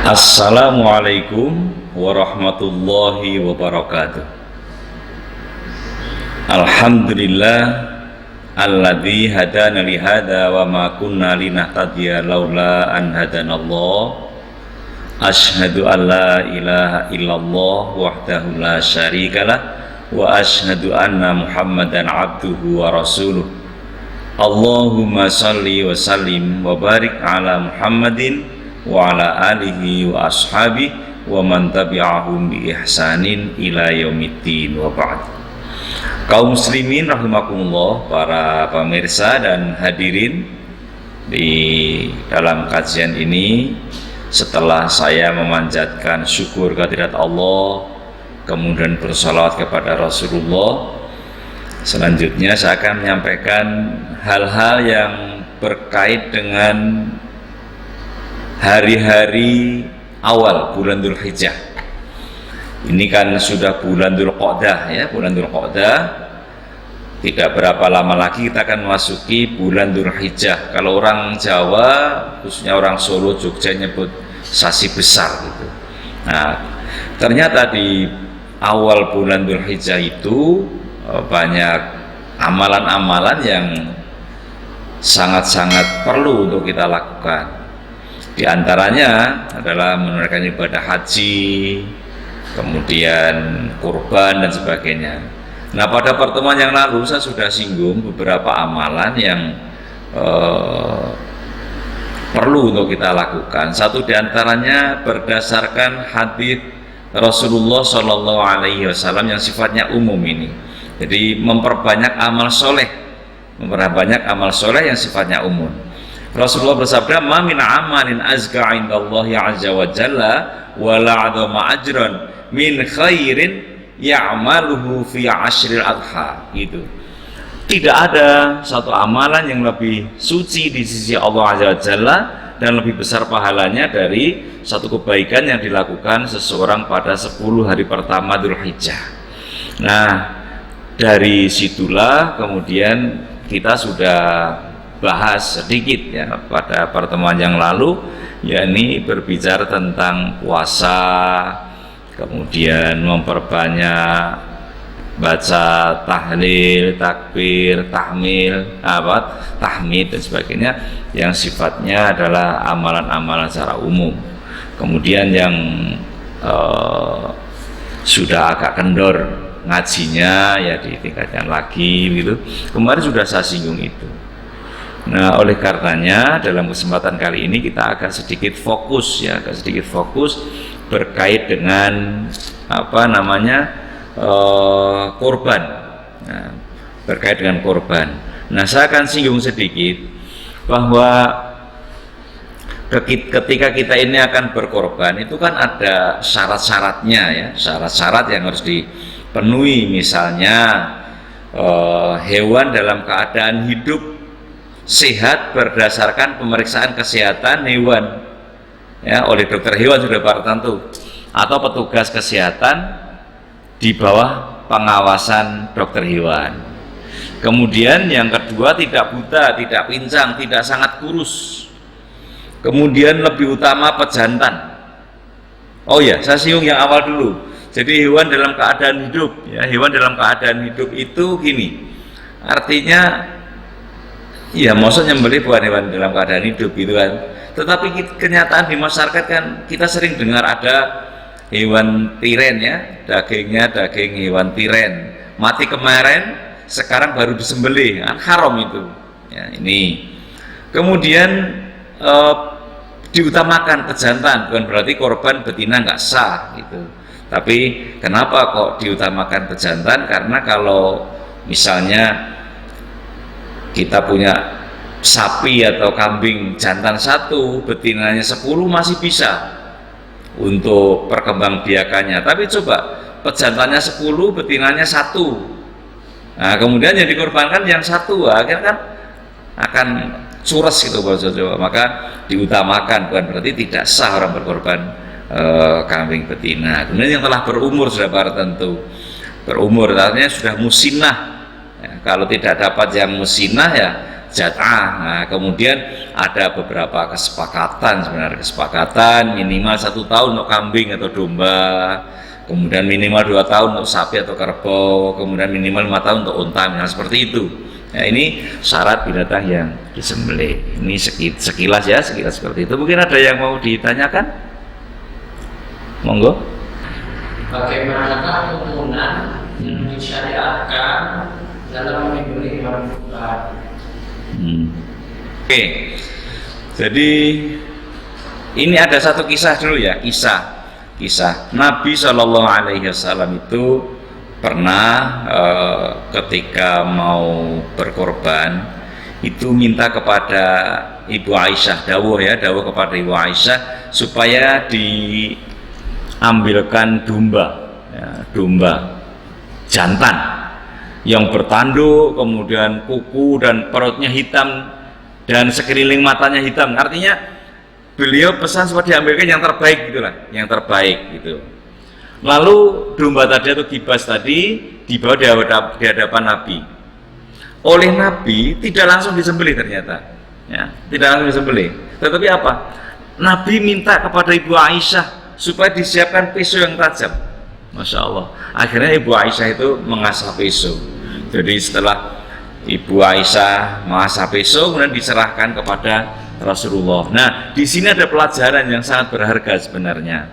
Assalamualaikum warahmatullahi wabarakatuh. Alhamdulillah alladzi hadana li hadza wa ma kunna linahtadiya laula an hadanallah. Asyhadu an la ilaha illallah wahdahu la syarikalah wa asyhadu anna Muhammadan abduhu wa rasuluh. Allahumma shalli wa sallim wa barik ala Muhammadin wa ala alihi wa ashabi wa man tabi'ahum bi ihsanin ila yaumiddin wa ba'd. Kaum muslimin rahimakumullah, para pemirsa dan hadirin di dalam kajian ini, setelah saya memanjatkan syukur kehadirat Allah, kemudian bersalawat kepada Rasulullah, selanjutnya saya akan menyampaikan hal-hal yang berkait dengan hari-hari awal bulan Dzulhijjah. Ini kan sudah bulan Dzulqa'dah ya, bulan Dzulqa'dah. Tidak berapa lama lagi kita akan memasuki bulan Dzulhijjah. Kalau orang Jawa, khususnya orang Solo, Jogja, nyebut sasi besar gitu. Nah, ternyata di awal bulan Dzulhijjah itu banyak amalan-amalan yang sangat-sangat perlu untuk kita lakukan. Di antaranya adalah menunaikan ibadah haji, kemudian kurban dan sebagainya. Nah, pada pertemuan yang lalu saya sudah singgung beberapa amalan yang perlu untuk kita lakukan. Satu di antaranya berdasarkan hadis Rasulullah Shallallahu Alaihi Wasallam yang sifatnya umum ini. Jadi memperbanyak amal soleh, yang sifatnya umum. Rasulullah bersabda, "Ma min amalin azka indallahi azza wa jalla wa la 'azama ajran min khairin ya'maluhu fi ashril adha." Gitu. Tidak ada satu amalan yang lebih suci di sisi Allah azza wa jalla dan lebih besar pahalanya dari satu kebaikan yang dilakukan seseorang pada 10 hari pertama Dzulhijjah. Nah, dari situlah kemudian kita sudah bahas sedikit ya pada pertemuan yang lalu, yakni berbicara tentang puasa, kemudian memperbanyak baca tahlil, takbir, tahmid dan sebagainya yang sifatnya adalah amalan-amalan secara umum. Kemudian yang sudah agak kendor ngajinya ya ditingkatkan lagi gitu. Kemarin sudah saya singgung itu. Nah, oleh karenanya dalam kesempatan kali ini kita agak sedikit fokus berkait dengan korban. Nah, berkait dengan korban. Nah, saya akan singgung sedikit bahwa ketika kita ini akan berkorban itu kan ada syarat-syaratnya ya, syarat-syarat yang harus dipenuhi. Misalnya hewan dalam keadaan hidup sehat berdasarkan pemeriksaan kesehatan hewan ya oleh dokter hewan sudah tertentu atau petugas kesehatan di bawah pengawasan dokter hewan. Kemudian yang kedua, tidak buta, tidak pincang, tidak sangat kurus. Kemudian lebih utama pejantan. Oh ya, saya singgung yang awal dulu. Jadi hewan dalam keadaan hidup ya, hewan dalam keadaan hidup itu gini. Artinya ya, maksudnya nyembelih bukan hewan dalam keadaan hidup gitu kan. Tetapi kenyataan di masyarakat kan kita sering dengar ada hewan tiren ya, dagingnya daging hewan tiren, mati kemarin, sekarang baru disembelih, kan haram itu. Ya, ini. Kemudian diutamakan pejantan, bukan berarti korban betina nggak sah gitu. Tapi kenapa kok diutamakan pejantan? Karena kalau misalnya kita punya sapi atau kambing jantan 1, betinanya 10 masih bisa untuk perkembangbiakannya. Tapi coba pejantannya 10, betinanya 1. Nah, kemudian yang dikorbankan yang 1, akhirnya kan akan cures gitu bahasa Jawa. Maka diutamakan, bukan berarti tidak sah orang berkorban kambing betina. Kemudian yang telah berumur sudah tertentu. Berumur artinya sudah musinah. Ya, kalau tidak dapat yang musinah ya jat'ah. Nah, kemudian ada beberapa kesepakatan, sebenarnya kesepakatan minimal 1 tahun untuk kambing atau domba, kemudian minimal 2 tahun untuk sapi atau kerbau, kemudian minimal 5 tahun untuk unta, misalnya seperti itu. Nah, ini syarat binatang yang disembelih. Ini sekilas ya, sekilas seperti itu. Mungkin ada yang mau ditanyakan? Monggo. Bagaimanakah tuntunan yang disyariatkan dalam menyembelih hewan kurban? Oke. Jadi ini ada satu kisah dulu ya, kisah Nabi Shallallahu Alaihi Wasallam itu pernah ketika mau berkorban itu minta kepada Ibu Aisyah, dawuh kepada Ibu Aisyah supaya diambilkan domba jantan yang bertanduk, kemudian kuku dan perutnya hitam dan sekeliling matanya hitam. Artinya beliau pesan supaya diambilkan yang terbaik gitulah, yang terbaik gitu. Lalu domba tadi atau kibas tadi dibawa di hadapan Nabi. Oleh Nabi tidak langsung disembelih ternyata, ya, tidak langsung disembelih. Tetapi apa? Nabi minta kepada Ibu Aisyah supaya disiapkan pisau yang tajam. Masya Allah. Akhirnya Ibu Aisyah itu mengasah pisau. Jadi setelah Ibu Aisyah mengasah pisau, kemudian diserahkan kepada Rasulullah. Nah, di sini ada pelajaran yang sangat berharga sebenarnya.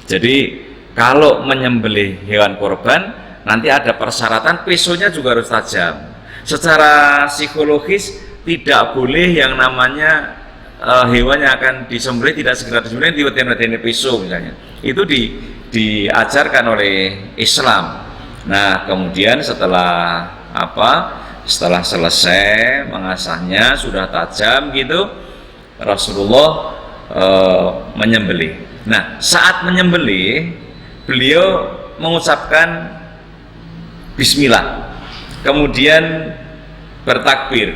Jadi kalau menyembelih hewan korban, nanti ada persyaratan pisaunya juga harus tajam. Secara psikologis tidak boleh yang namanya hewan yang akan disembelih tidak segera disembelih tiba-tiba pisau misalnya. Itu diajarkan oleh Islam. Nah, kemudian setelah selesai mengasahnya sudah tajam gitu, Rasulullah menyembelih. Nah, saat menyembelih beliau mengucapkan bismillah, kemudian bertakbir,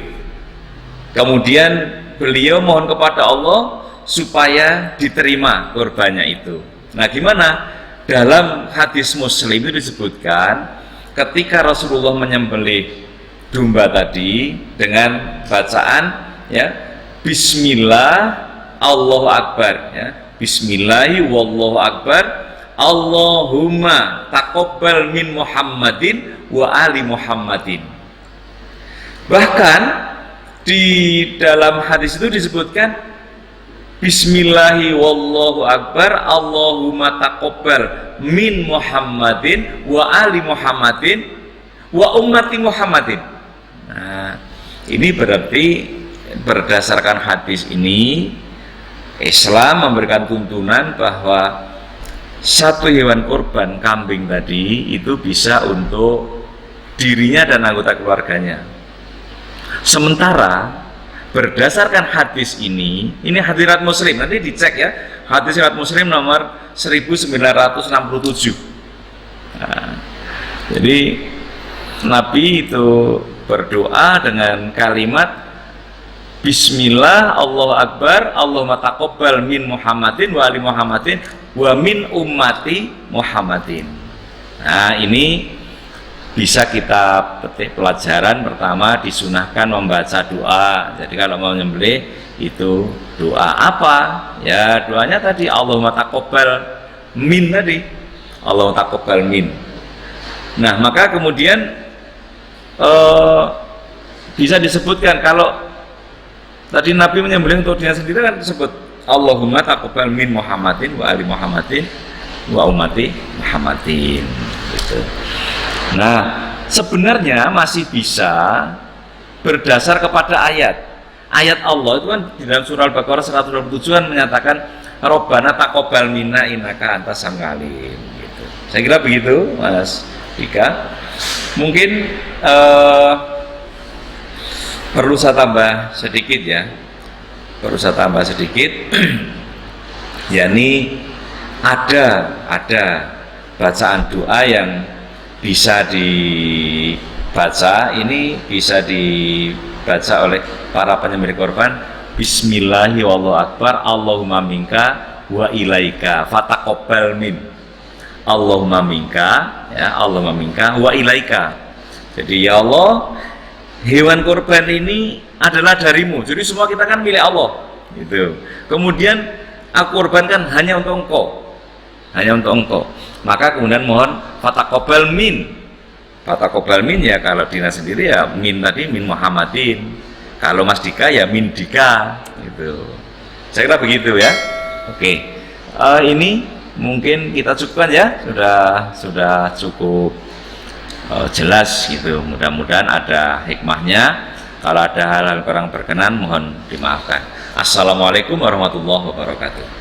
kemudian beliau mohon kepada Allah supaya diterima korbannya itu. Nah, gimana? Dalam hadis Muslim itu disebutkan ketika Rasulullah menyembelih domba tadi dengan bacaan ya bismillah Allahu Akbar ya, bismillahi wallahu akbar, Allahumma taqabbal min Muhammadin wa ali Muhammadin. Bahkan di dalam hadis itu disebutkan bismillahi wallahu akbar, Allahumma taqabbal min Muhammadin wa ali Muhammadin wa ummati Muhammadin. Nah, ini berarti berdasarkan hadis ini Islam memberikan tuntunan bahwa satu hewan kurban kambing tadi itu bisa untuk dirinya dan anggota keluarganya. Sementara berdasarkan hadis ini hadirat Muslim, nanti dicek ya, hadis riwayat Muslim nomor 1967. Nah, jadi Nabi itu berdoa dengan kalimat bismillah Allahu Akbar, Allahumma taqabbal min Muhammadin wa ali Muhammadin wa min ummati Muhammadin. Nah, ini bisa kita petik pelajaran. Pertama, disunahkan membaca doa. Jadi kalau mau nyembelih itu doa apa? Ya, doanya tadi Allahumma taqabbal min tadi. Allahumma taqabbal min. Nah, maka kemudian bisa disebutkan kalau tadi Nabi menyembelih untuk dirinya sendiri kan disebut Allahumma taqabbal min Muhammadin wa ali Muhammadin wa ummati Muhammadin gitu. Nah, sebenarnya masih bisa berdasar kepada ayat Allah itu kan di dalam surah Al-Baqarah 127 kan menyatakan Rabbana taqabbal minna innaka antas samiul alim gitu. Saya kira begitu Mas Dika. Mungkin perlu saya tambah sedikit ya, yakni ada bacaan doa yang bisa dibaca, ini bisa dibaca oleh para penyembelih korban. Bismillahi wallahu akbar, Allahumma minka wa ilaika fataqabbal min. Allahumma minka ya, Allahumma minka wa ilaika. Jadi ya Allah, hewan kurban ini adalah darimu, jadi semua kita kan milik Allah gitu. Kemudian aku kurbankan hanya untuk engkau, hanya untuk engkau. Maka kemudian mohon fatakobal min. Fatakobal min ya kalau Dina sendiri ya min tadi min Muhammadin, kalau Mas Dika ya min Dika gitu. Saya kira begitu ya. Oke. Ini mungkin kita cukupkan ya, sudah cukup jelas gitu. Mudah-mudahan ada hikmahnya. Kalau ada hal-hal kurang berkenan mohon dimaafkan. Assalamualaikum warahmatullahi wabarakatuh.